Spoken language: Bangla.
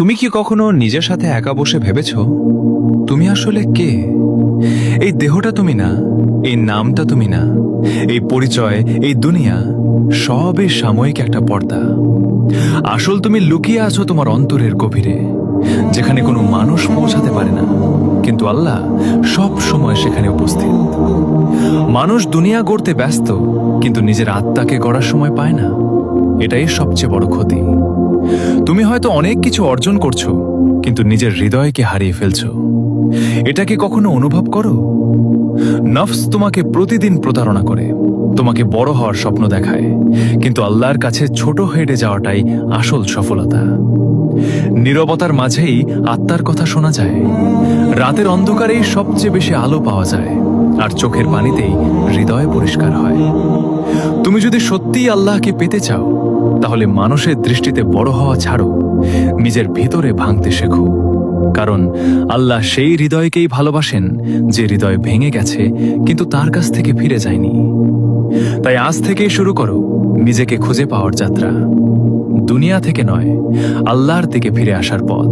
তুমি কি কখনো নিজের সাথে একা বসে ভেবেছ তুমি আসলে কে? এই দেহটা তুমি না, এই নামটা তুমি না, এই পরিচয়, এই দুনিয়া সবই সাময়িক একটা পর্দা। আসল তুমি লুকিয়ে আছো তোমার অন্তরের গভীরে, যেখানে কোনো মানুষ পৌঁছাতে পারে না, কিন্তু আল্লাহ সব সময় সেখানে উপস্থিত। মানুষ দুনিয়া গড়তে ব্যস্ত, কিন্তু নিজের আত্মাকে গড়ার সময় পায় না। এটাই সবচেয়ে বড় ক্ষতি। তুমি হয়তো অনেক কিছু অর্জন করছো, কিন্তু নিজের হৃদয়কে হারিয়ে ফেলছো। এটা কি কখনো অনুভব করো? নফস তোমাকে প্রতিদিন প্রতারণা করে, তোমাকে বড় হওয়ার স্বপ্ন দেখায়, কিন্তু আল্লাহর কাছে ছোট হেঁটে যাওয়াটাই আসল সফলতা। নীরবতার মাঝেই আত্মার কথা শোনা যায়, রাতের অন্ধকারেই সবচেয়ে বেশি আলো পাওয়া যায়, আর চোখের পানিতেই হৃদয় পরিষ্কার হয়। তুমি যদি সত্যিই আল্লাহকে পেতে চাও, তাহলে মানুষের দৃষ্টিতে বড় হওয়া ছাড়ো, নিজের ভিতরে ভাঙতে শেখো। কারণ আল্লাহ সেই হৃদয়কেই ভালোবাসেন যে হৃদয় ভেঙে গেছে কিন্তু তার কাছ থেকে ফিরে যায়নি। তাই আজ থেকেই শুরু করো নিজেকে খুঁজে পাওয়ার যাত্রা। দুনিয়া থেকে নয়, আল্লাহর দিকে ফিরে আসার পথ।